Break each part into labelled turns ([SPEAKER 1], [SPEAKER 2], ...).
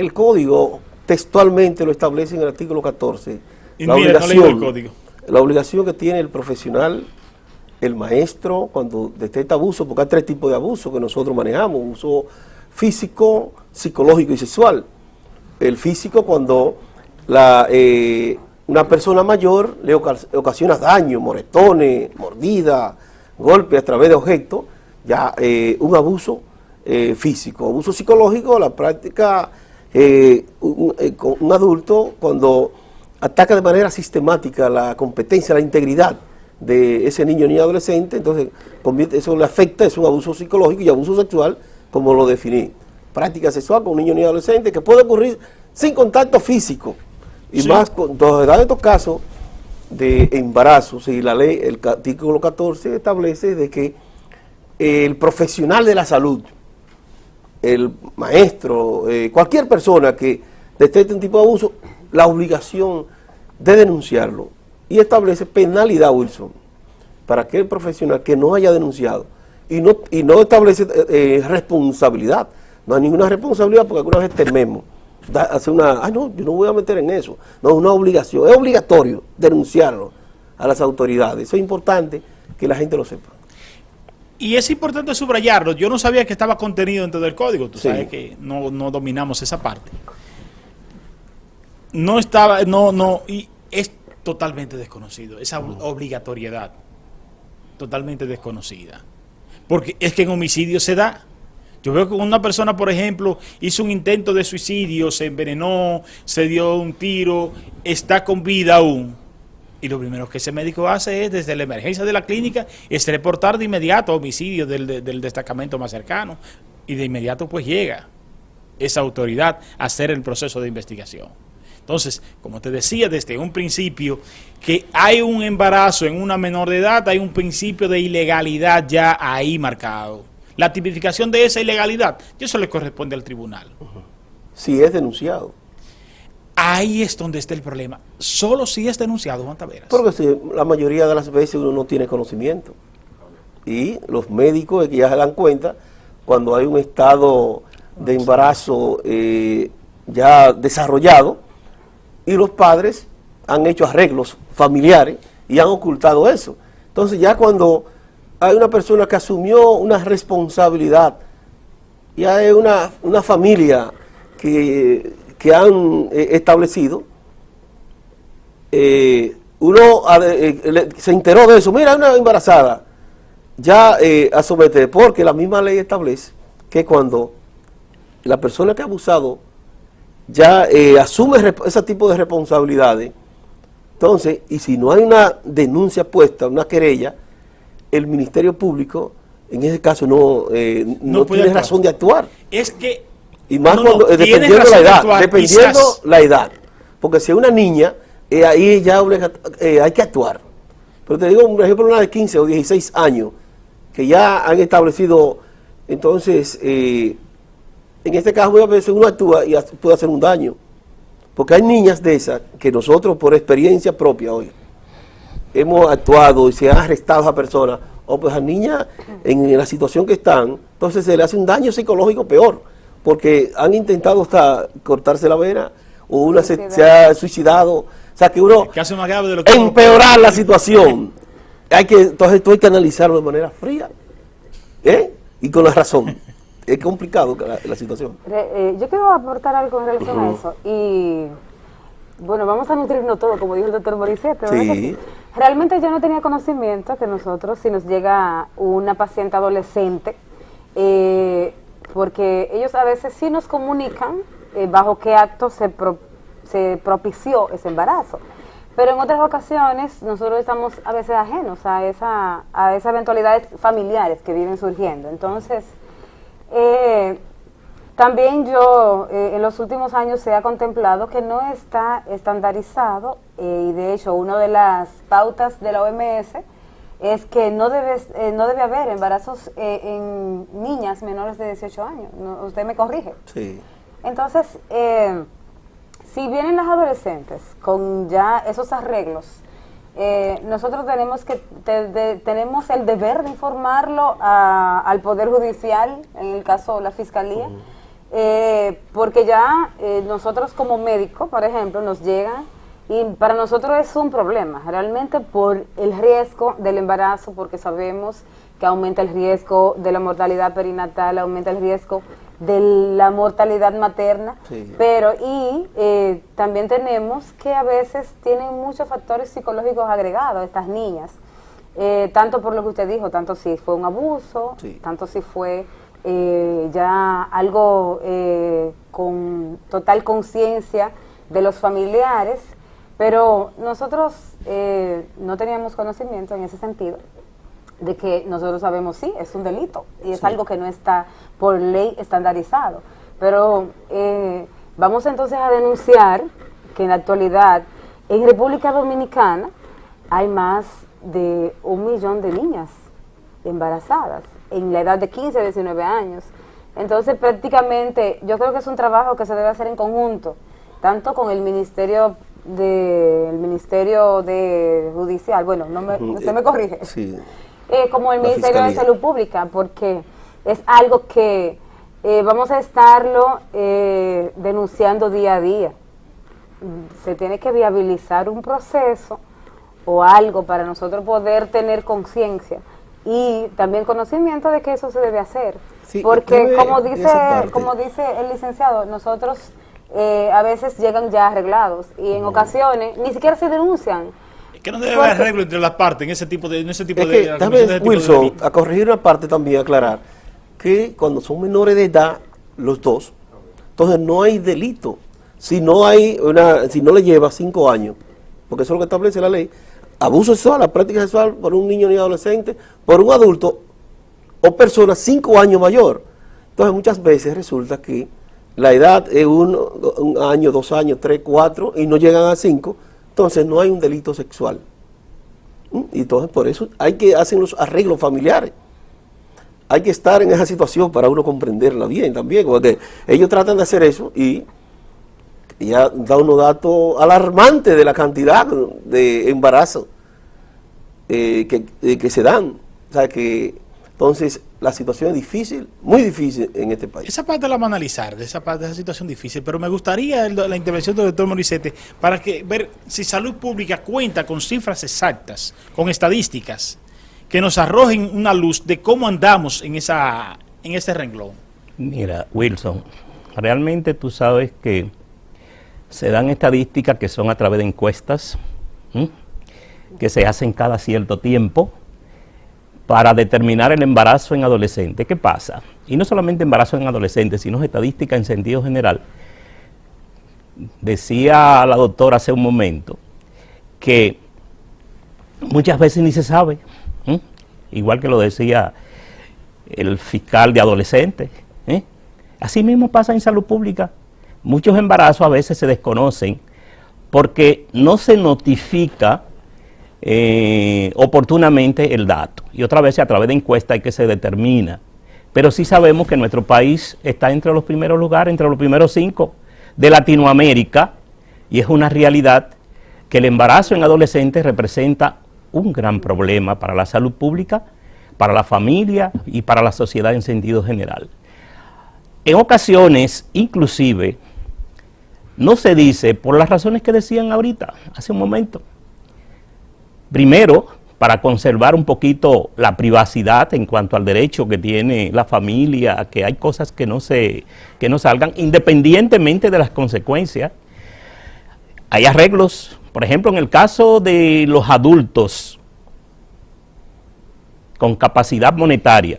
[SPEAKER 1] el código textualmente lo establece en el artículo 14.
[SPEAKER 2] Y mira, no leo el código.
[SPEAKER 1] La obligación que tiene el profesional, el maestro, cuando detecta abuso, porque hay 3 tipos de abuso que nosotros manejamos: abuso físico, psicológico y sexual. El físico, cuando una persona mayor le ocasiona daño, moretones, mordidas, golpes a través de objetos, ya un abuso físico. Abuso psicológico, la práctica con un adulto cuando ataca de manera sistemática la competencia, la integridad de ese niño, niña, adolescente. Entonces eso le afecta, es un abuso psicológico. Y abuso sexual, como lo definí: práctica sexual con un niño, niña, adolescente, que puede ocurrir sin contacto físico. Y sí, más con todos estos casos de embarazo. Si la ley, el artículo 14 establece de que el profesional de la salud, el maestro, cualquier persona que detecte un tipo de abuso, la obligación de denunciarlo, y establece penalidad, Wilson, para aquel profesional que no haya denunciado, y no establece responsabilidad. No hay ninguna responsabilidad, porque alguna vez tememos hacer no, yo no voy a meter en eso. No, una obligación, es obligatorio denunciarlo a las autoridades. Eso es importante que la gente lo sepa.
[SPEAKER 2] Y es importante subrayarlo. Yo no sabía que estaba contenido dentro del código. Tú sabes que no dominamos esa parte. No estaba, y es totalmente desconocido. Esa obligatoriedad, totalmente desconocida. Porque es que en homicidio se da. Yo veo que una persona, por ejemplo, hizo un intento de suicidio, se envenenó, se dio un tiro, está con vida aún. Y lo primero que ese médico hace es, desde la emergencia de la clínica, es reportar de inmediato homicidio del destacamento más cercano. Y de inmediato pues llega esa autoridad a hacer el proceso de investigación. Entonces, como te decía desde un principio, que hay un embarazo en una menor de edad, hay un principio de ilegalidad ya ahí marcado. La tipificación de esa ilegalidad, y eso le corresponde al tribunal.
[SPEAKER 1] Si es denunciado.
[SPEAKER 2] Ahí es donde está el problema. Solo si es denunciado, Juan Taveras.
[SPEAKER 1] Porque si la mayoría de las veces uno no tiene conocimiento. Y los médicos que ya se dan cuenta cuando hay un estado de embarazo ya desarrollado, y los padres han hecho arreglos familiares y han ocultado eso. Entonces ya cuando hay una persona que asumió una responsabilidad y hay una familia que han establecido, uno se enteró de eso: mira, una embarazada, ya a someter, porque la misma ley establece que cuando la persona que ha abusado ya asume ese tipo de responsabilidades, entonces, y si no hay una denuncia puesta, una querella, el Ministerio Público, en ese caso, no tiene razón de actuar.
[SPEAKER 2] Es que...
[SPEAKER 1] Y más dependiendo la edad, la edad. Porque si es una niña, ahí ya hay que actuar. Pero te digo, por ejemplo, una de 15 o 16 años, que ya han establecido, entonces, en este caso, a veces uno actúa y puede hacer un daño. Porque hay niñas de esas que nosotros, por experiencia propia hoy, hemos actuado y se han arrestado a personas, o pues a niñas en la situación que están, entonces se le hace un daño psicológico peor, porque han intentado hasta cortarse la vena, o una se ha suicidado. O sea que uno empeorar la situación. Entonces esto hay que analizarlo de manera fría, y con la razón. Es complicado la situación.
[SPEAKER 3] Yo quiero aportar algo en relación a eso. Y bueno, vamos a nutrirnos todo, como dijo el doctor Morissette. Sí. Realmente yo no tenía conocimiento que nosotros, si nos llega una paciente adolescente, porque ellos a veces sí nos comunican bajo qué acto se propició ese embarazo. Pero en otras ocasiones nosotros estamos a veces ajenos a esas eventualidades familiares que vienen surgiendo. Entonces, también yo en los últimos años se ha contemplado que no está estandarizado, y de hecho una de las pautas de la OMS es que no debe haber embarazos en niñas menores de 18 años. No, usted me corrige.
[SPEAKER 1] Sí.
[SPEAKER 3] Entonces, si vienen las adolescentes con ya esos arreglos, nosotros tenemos el deber de informarlo al Poder Judicial, en el caso de la Fiscalía, porque ya nosotros como médicos, por ejemplo, nos llegan y para nosotros es un problema, realmente por el riesgo del embarazo, porque sabemos que aumenta el riesgo de la mortalidad perinatal, aumenta el riesgo de la mortalidad materna, sí. Pero también tenemos que a veces tienen muchos factores psicológicos agregados estas niñas, tanto por lo que usted dijo, tanto si fue un abuso, sí. Tanto si fue ya algo con total conciencia de los familiares, pero nosotros no teníamos conocimiento en ese sentido de que nosotros sabemos, sí, es un delito y es sí. Algo que no está por ley estandarizado, pero vamos entonces a denunciar que en la actualidad en República Dominicana hay más de 1 millón de niñas embarazadas en la edad de 15 a 19 años. Entonces prácticamente yo creo que es un trabajo que se debe hacer en conjunto, tanto con el Ministerio de Judicial, bueno, usted me corrige, sí. Como el Ministerio de Salud Pública, porque es algo que vamos a estarlo denunciando día a día. Se tiene que viabilizar un proceso o algo para nosotros poder tener conciencia y también conocimiento de que eso se debe hacer, sí, porque como dice el licenciado, nosotros a veces llegan ya arreglados y en ocasiones ni siquiera se denuncian.
[SPEAKER 2] Que no debe haber arreglo entre las partes en ese tipo de
[SPEAKER 1] tal vez, Wilson, a corregir una parte también, aclarar que cuando son menores de edad los dos, entonces no hay delito si no le lleva 5 años, porque eso es lo que establece la ley. Abuso sexual, la práctica sexual por un niño ni adolescente, por un adulto o persona 5 años mayor. Entonces muchas veces resulta que la edad es 1 año, 2 años, 3, 4 y no llegan a 5, entonces no hay un delito sexual. Y entonces por eso hay que hacer los arreglos familiares. Hay que estar en esa situación para uno comprenderla bien también, porque ellos tratan de hacer eso y ya da unos datos alarmantes de la cantidad de embarazos que se dan. O sea que entonces la situación es difícil, muy difícil en este país.
[SPEAKER 2] Esa parte la vamos a analizar, de esa situación difícil, pero me gustaría la intervención del doctor Morissette para ver si Salud Pública cuenta con cifras exactas, con estadísticas, que nos arrojen una luz de cómo andamos en ese renglón.
[SPEAKER 4] Mira, Wilson, realmente tú sabes que se dan estadísticas que son a través de encuestas, que se hacen cada cierto tiempo, para determinar el embarazo en adolescentes. ¿Qué pasa? Y no solamente embarazo en adolescentes, sino estadística en sentido general. Decía la doctora hace un momento que muchas veces ni se sabe, igual que lo decía el fiscal de adolescentes. Así mismo pasa en salud pública. Muchos embarazos a veces se desconocen porque no se notifica oportunamente el dato, y otra vez a través de encuestas hay que se determina, pero sí sabemos que nuestro país está entre los primeros lugares, entre los primeros 5 de Latinoamérica, y es una realidad que el embarazo en adolescentes representa un gran problema para la salud pública, para la familia y para la sociedad en sentido general. En ocasiones, inclusive, no se dice por las razones que decían ahorita, hace un momento. Primero, para conservar un poquito la privacidad en cuanto al derecho que tiene la familia, que hay cosas que no salgan, independientemente de las consecuencias. Hay arreglos, por ejemplo, en el caso de los adultos con capacidad monetaria,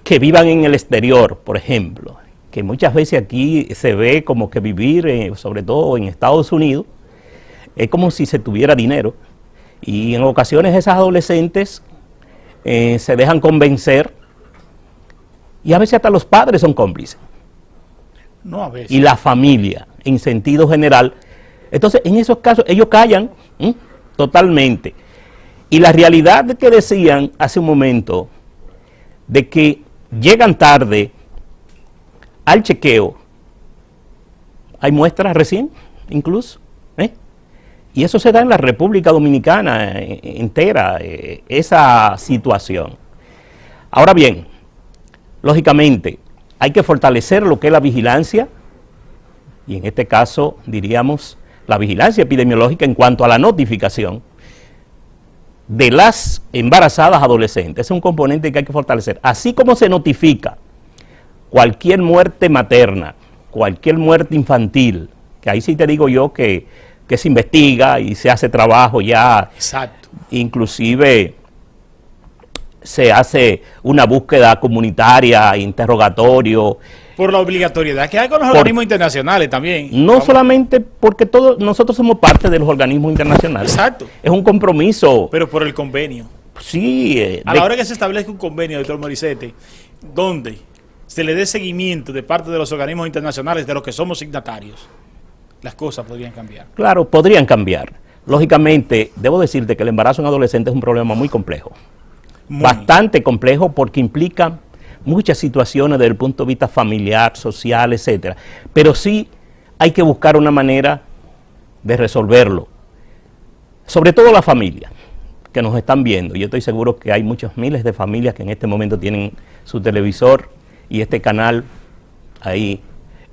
[SPEAKER 4] que vivan en el exterior, por ejemplo, que muchas veces aquí se ve como que vivir, sobre todo en Estados Unidos, es como si se tuviera dinero, y en ocasiones esas adolescentes se dejan convencer, y a veces hasta los padres son cómplices.
[SPEAKER 2] No, a veces.
[SPEAKER 4] Y la familia, en sentido general. Entonces, en esos casos, ellos callan totalmente. Y la realidad que decían hace un momento, de que llegan tarde al chequeo, hay muestras recién, incluso, y eso se da en la República Dominicana entera, esa situación. Ahora bien, Lógicamente, hay que fortalecer lo que es la vigilancia, y en este caso diríamos la vigilancia epidemiológica en cuanto a la notificación de las embarazadas adolescentes. Es un componente que hay que fortalecer. Así como se notifica cualquier muerte materna, cualquier muerte infantil, que ahí sí te digo yo que se investiga y se hace trabajo ya.
[SPEAKER 2] Exacto.
[SPEAKER 4] Inclusive se hace una búsqueda comunitaria, interrogatorio.
[SPEAKER 2] Por la obligatoriedad que hay con los organismos internacionales también.
[SPEAKER 4] No solamente porque nosotros somos parte de los organismos internacionales.
[SPEAKER 2] Exacto.
[SPEAKER 4] Es un compromiso.
[SPEAKER 2] Pero por el convenio.
[SPEAKER 4] Sí.
[SPEAKER 2] A la hora que se establezca un convenio, doctor Morissette, donde se le dé seguimiento de parte de los organismos internacionales de los que somos signatarios, las cosas podrían cambiar.
[SPEAKER 4] Claro, podrían cambiar. Lógicamente, debo decirte que el embarazo en adolescentes es un problema muy complejo. Bastante complejo porque implica muchas situaciones desde el punto de vista familiar, social, etcétera. Pero sí hay que buscar una manera de resolverlo. Sobre todo la familia que nos están viendo. Yo estoy seguro que hay muchos miles de familias que en este momento tienen su televisor y este canal ahí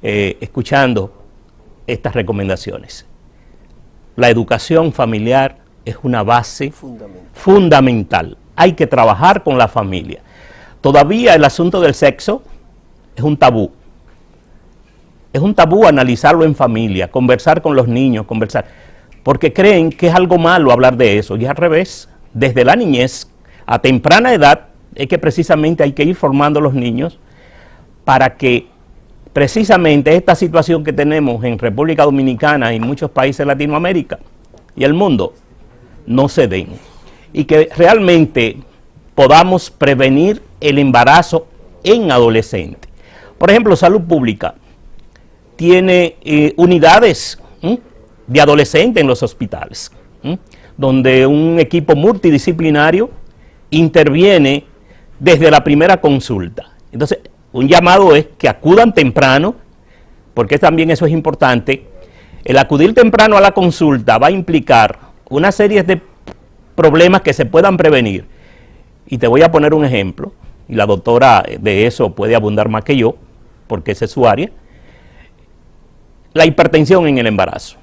[SPEAKER 4] escuchando estas recomendaciones. La educación familiar es una base fundamental. Hay que trabajar con la familia. Todavía el asunto del sexo es un tabú. Es un tabú analizarlo en familia, conversar con los niños, porque creen que es algo malo hablar de eso. Y al revés, desde la niñez a temprana edad es que precisamente hay que ir formando a los niños para que precisamente esta situación que tenemos en República Dominicana y en muchos países de Latinoamérica y el mundo no se den. Y que realmente podamos prevenir el embarazo en adolescentes. Por ejemplo, Salud Pública tiene unidades de adolescentes en los hospitales, donde un equipo multidisciplinario interviene desde la primera consulta. Entonces, un llamado es que acudan temprano, porque también eso es importante. El acudir temprano a la consulta va a implicar una serie de problemas que se puedan prevenir. Y te voy a poner un ejemplo, y la doctora de eso puede abundar más que yo, porque esa es su área. La hipertensión en el embarazo,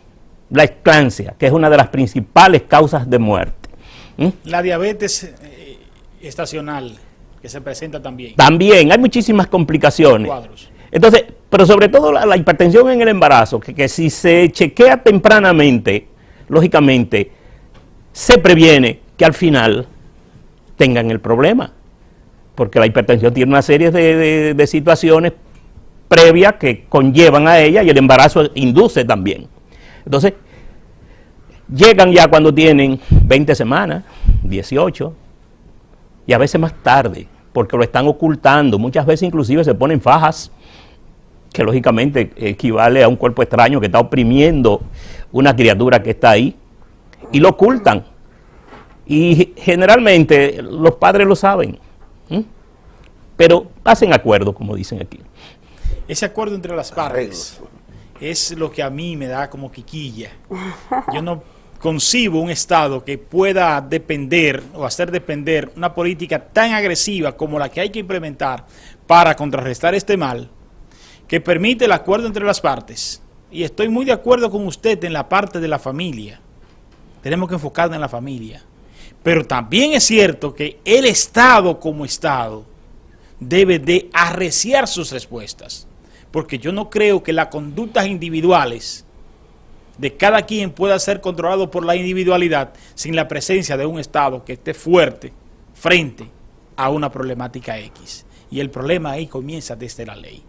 [SPEAKER 4] la eclampsia, que es una de las principales causas de muerte.
[SPEAKER 2] La diabetes estacional, que se presenta también.
[SPEAKER 4] También, hay muchísimas complicaciones.
[SPEAKER 2] Cuadros.
[SPEAKER 4] Entonces, pero sobre todo la hipertensión en el embarazo, que si se chequea tempranamente, lógicamente, se previene que al final tengan el problema, porque la hipertensión tiene una serie de situaciones previas que conllevan a ella y el embarazo induce también. Entonces, llegan ya cuando tienen 20 semanas, 18, y a veces más tarde, porque lo están ocultando. Muchas veces inclusive se ponen fajas, que lógicamente equivale a un cuerpo extraño que está oprimiendo una criatura que está ahí, y lo ocultan. Y generalmente los padres lo saben, pero hacen acuerdo, como dicen aquí.
[SPEAKER 2] Ese acuerdo entre las partes es lo que a mí me da como quiquilla. Yo no concibo un Estado que pueda depender o hacer depender una política tan agresiva como la que hay que implementar para contrarrestar este mal, que permite el acuerdo entre las partes. Y estoy muy de acuerdo con usted en la parte de la familia. Tenemos que enfocarnos en la familia. Pero también es cierto que el Estado como Estado debe de arreciar sus respuestas. Porque yo no creo que las conductas individuales de cada quien pueda ser controlado por la individualidad sin la presencia de un Estado que esté fuerte frente a una problemática X. Y el problema ahí comienza desde la ley.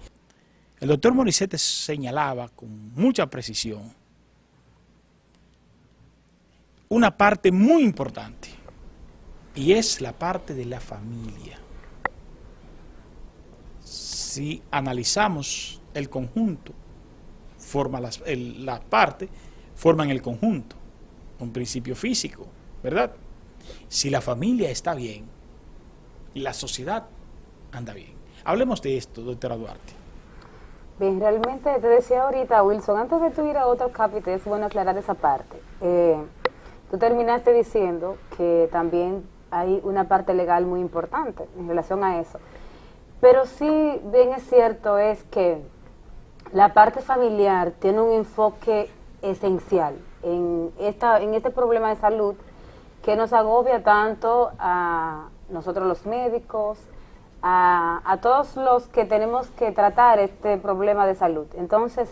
[SPEAKER 2] El doctor Morissette señalaba con mucha precisión una parte muy importante, y es la parte de la familia. Si analizamos el conjunto, las partes forman el conjunto, un principio físico, ¿verdad? Si la familia está bien, la sociedad anda bien. Hablemos de esto, doctora Duarte.
[SPEAKER 3] Bien, realmente te decía ahorita, Wilson, antes de tú ir a otro capítulo, es bueno aclarar esa parte. Tú terminaste diciendo que también hay una parte legal muy importante en relación a eso. Pero sí, bien es cierto, es que la parte familiar tiene un enfoque esencial en este problema de salud que nos agobia tanto a nosotros los médicos, a todos los que tenemos que tratar este problema de salud. Entonces,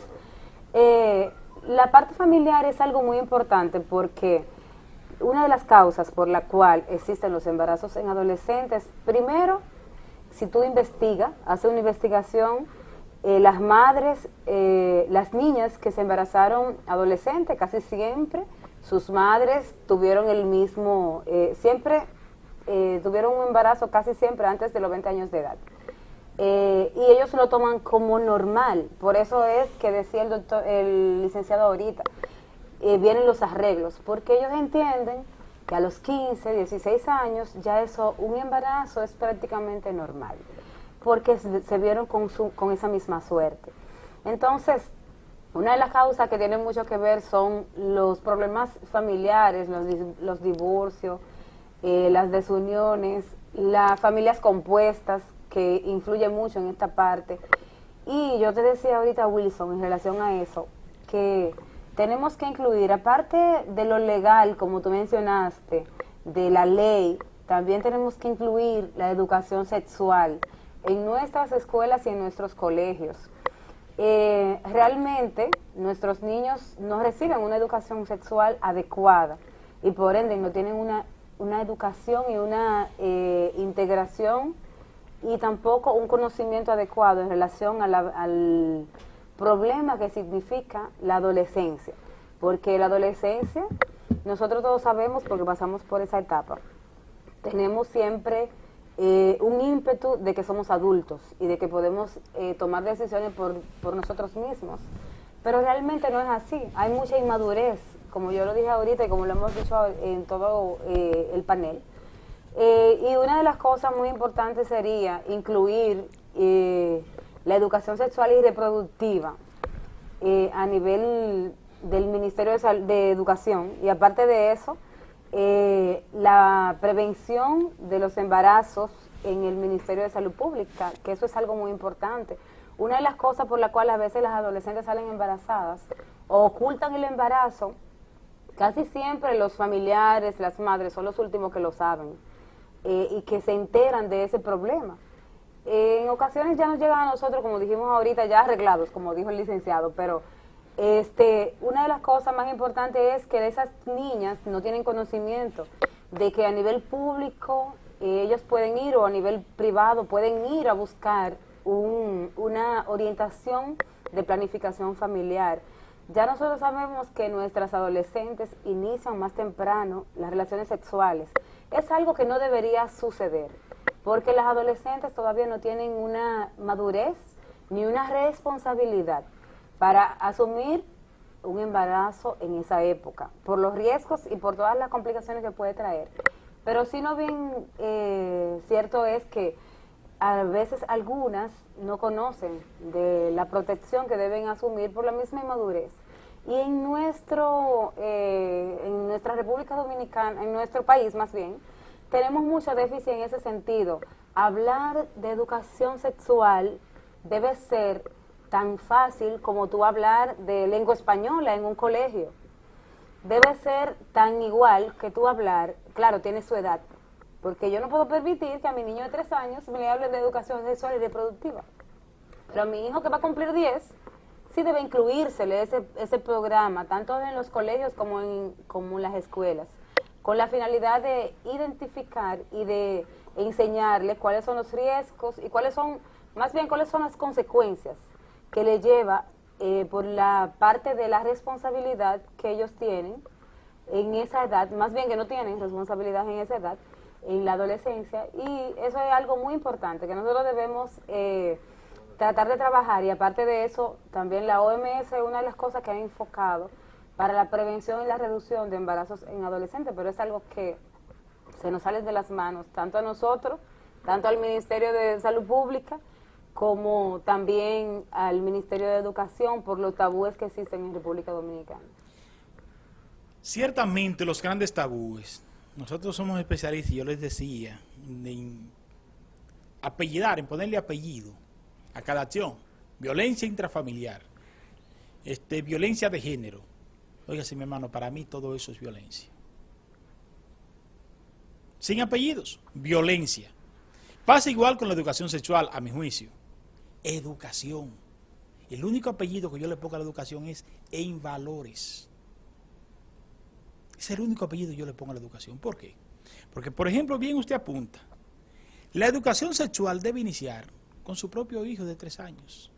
[SPEAKER 3] la parte familiar es algo muy importante porque una de las causas por la cual existen los embarazos en adolescentes, primero, si tú investigas, haces una investigación, las madres, las niñas que se embarazaron adolescentes, casi siempre, sus madres tuvieron el mismo, siempre tuvieron un embarazo casi siempre antes de los 20 años de edad. Y ellos lo toman como normal. Por eso es que decía el licenciado ahorita, vienen los arreglos, porque ellos entienden que a los 15, 16 años ya un embarazo es prácticamente normal, porque se vieron con esa misma suerte. Entonces, una de las causas que tienen mucho que ver son los problemas familiares, los divorcios, las desuniones, las familias compuestas, que influyen mucho en esta parte. Y yo te decía ahorita, Wilson, en relación a eso, que tenemos que incluir, aparte de lo legal, como tú mencionaste, de la ley, también tenemos que incluir la educación sexual en nuestras escuelas y en nuestros colegios. Realmente nuestros niños no reciben una educación sexual adecuada y por ende no tienen una educación y una integración y tampoco un conocimiento adecuado en relación al problema que significa la adolescencia, porque la adolescencia, nosotros todos sabemos porque pasamos por esa etapa, tenemos siempre un ímpetu de que somos adultos y de que podemos tomar decisiones por nosotros mismos, pero realmente no es así, hay mucha inmadurez, como yo lo dije ahorita y como lo hemos dicho en todo el panel. Y una de las cosas muy importantes sería incluir la educación sexual y reproductiva a nivel del Ministerio de Educación, y aparte de eso, la prevención de los embarazos en el Ministerio de Salud Pública, que eso es algo muy importante. Una de las cosas por la cual a veces las adolescentes salen embarazadas o ocultan el embarazo, casi siempre los familiares, las madres son los últimos que lo saben. Y que se enteran de ese problema. En ocasiones ya nos llegan a nosotros, como dijimos ahorita, ya arreglados, como dijo el licenciado, pero una de las cosas más importantes es que esas niñas no tienen conocimiento de que a nivel público ellos pueden ir, o a nivel privado pueden ir a buscar una orientación de planificación familiar. Ya nosotros sabemos que nuestras adolescentes inician más temprano las relaciones sexuales. Es algo que no debería suceder, porque las adolescentes todavía no tienen una madurez ni una responsabilidad para asumir un embarazo en esa época, por los riesgos y por todas las complicaciones que puede traer. Pero sí, no bien cierto es que a veces algunas no conocen de la protección que deben asumir por la misma inmadurez. Y en nuestra República Dominicana, en nuestro país más bien, tenemos mucho déficit en ese sentido. Hablar de educación sexual debe ser tan fácil como tú hablar de lengua española en un colegio. Debe ser tan igual que tú hablar, claro, tiene su edad, porque yo no puedo permitir que a mi niño de 3 años me hable de educación sexual y reproductiva. Pero a mi hijo que va a cumplir 10, sí debe incluírsele ese programa, tanto en los colegios como en las escuelas, con la finalidad de identificar y de enseñarle cuáles son los riesgos y cuáles son las consecuencias que le lleva por la parte de la responsabilidad que ellos tienen en esa edad, más bien que no tienen responsabilidad en esa edad, en la adolescencia, y eso es algo muy importante que nosotros debemos tratar de trabajar. Y aparte de eso, también la OMS es una de las cosas que ha enfocado para la prevención y la reducción de embarazos en adolescentes, pero es algo que se nos sale de las manos, tanto a nosotros, tanto al Ministerio de Salud Pública, como también al Ministerio de Educación, por los tabúes que existen en República Dominicana.
[SPEAKER 2] Ciertamente los grandes tabúes, nosotros somos especialistas y yo les decía, apellidar, en ponerle apellido a cada acción. Violencia intrafamiliar, violencia de género. Óigase, mi hermano, para mí todo eso es violencia. Sin apellidos, violencia. Pasa igual con la educación sexual, a mi juicio. Educación. El único apellido que yo le pongo a la educación es en valores. Es el único apellido que yo le pongo a la educación. ¿Por qué? Porque, por ejemplo, bien usted apunta, la educación sexual debe iniciar con su propio hijo de 3 años.